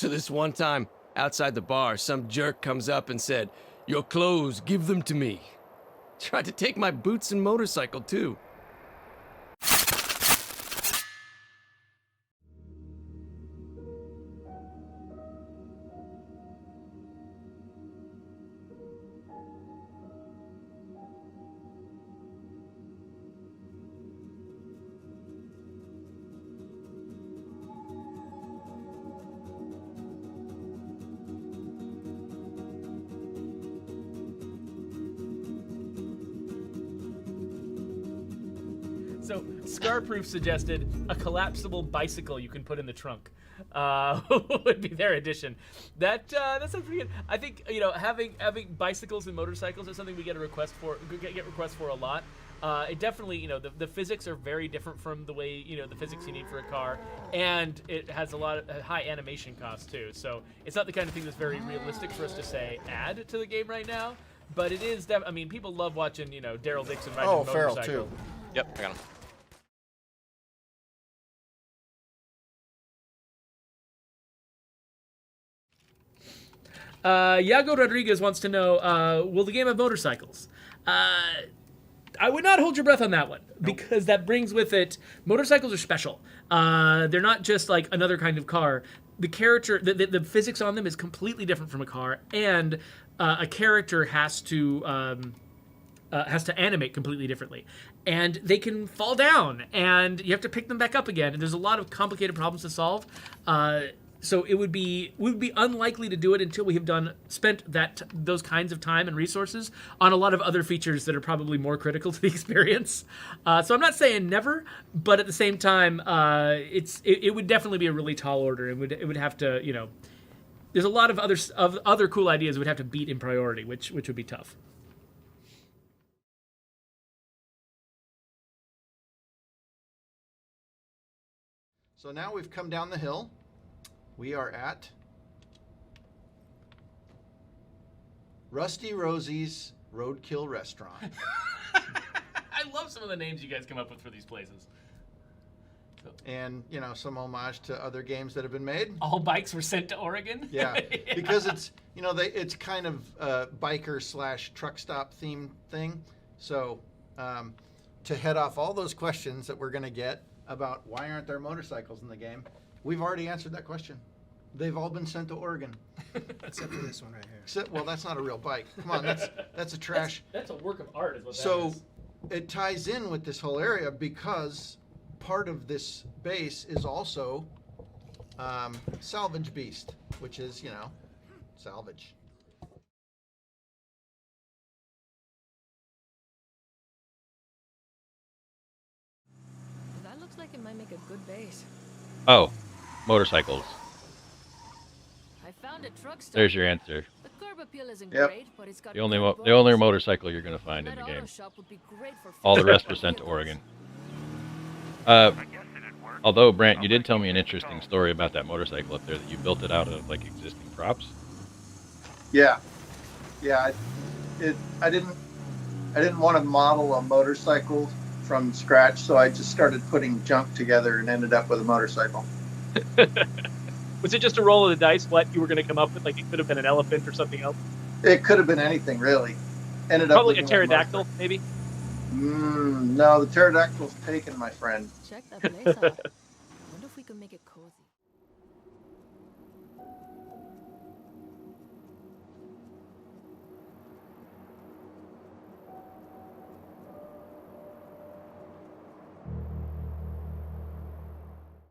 So this one time, outside the bar, some jerk comes up and said, "Your clothes, give them to me." Tried to take my boots and motorcycle, too. So Scarproof suggested a collapsible bicycle you can put in the trunk. Would be their addition. That sounds pretty good. I think having bicycles and motorcycles is something we get requests for a lot. It definitely the physics are very different from the way the physics you need for a car, and it has a lot of high animation costs too. So it's not the kind of thing that's very realistic for us to say add to the game right now. But it is. I mean, people love watching Daryl Dixon riding a motorcycle. Feral too. Yep, I got him. Yago Rodriguez wants to know, will the game have motorcycles? I would not hold your breath on that one, because that brings with it, motorcycles are special. They're not just like another kind of car. The character, the physics on them is completely different from a car, and a character has to animate completely differently. And they can fall down, and you have to pick them back up again. And there's a lot of complicated problems to solve. So we would be unlikely to do it until we have spent those kinds of time and resources on a lot of other features that are probably more critical to the experience. So I'm not saying never, but at the same time, it would definitely be a really tall order. It would have to, there's a lot of other cool ideas would have to beat in priority, which would be tough. So now we've come down the hill. We are at Rusty Rosie's Roadkill Restaurant. I love some of the names you guys come up with for these places. And, some homage to other games that have been made. All bikes were sent to Oregon? Yeah, because it's, it's kind of a biker / truck stop theme thing. So to head off all those questions that we're going to get about why aren't there motorcycles in the game, we've already answered that question. They've all been sent to Oregon. Except for this one right here. Well, that's not a real bike. Come on, that's a trash. That's a work of art is what that is. So it ties in with this whole area because part of this base is also Salvage Beast, which is, salvage. That looks like it might make a good base. Oh, motorcycles. I found a truck stop. There's your answer. The curb appeal isn't Yep. great, but it's got The only good the only bonus. motorcycle you're going to find in That the auto game. shop would be great for All the fixing rest were sent to vehicles. Oregon. Although, Brant, you did tell me an interesting story about that motorcycle up there, that you built it out of like existing props. Yeah. I didn't want to model a motorcycle from scratch, so I just started putting junk together and ended up with a motorcycle. Was it just a roll of the dice what you were going to come up with? Like it could have been an elephant or something else? It could have been anything, really. Ended up Probably a with pterodactyl, maybe? No, the pterodactyl's taken, my friend. Check that place out. Wonder if we can make it cozy.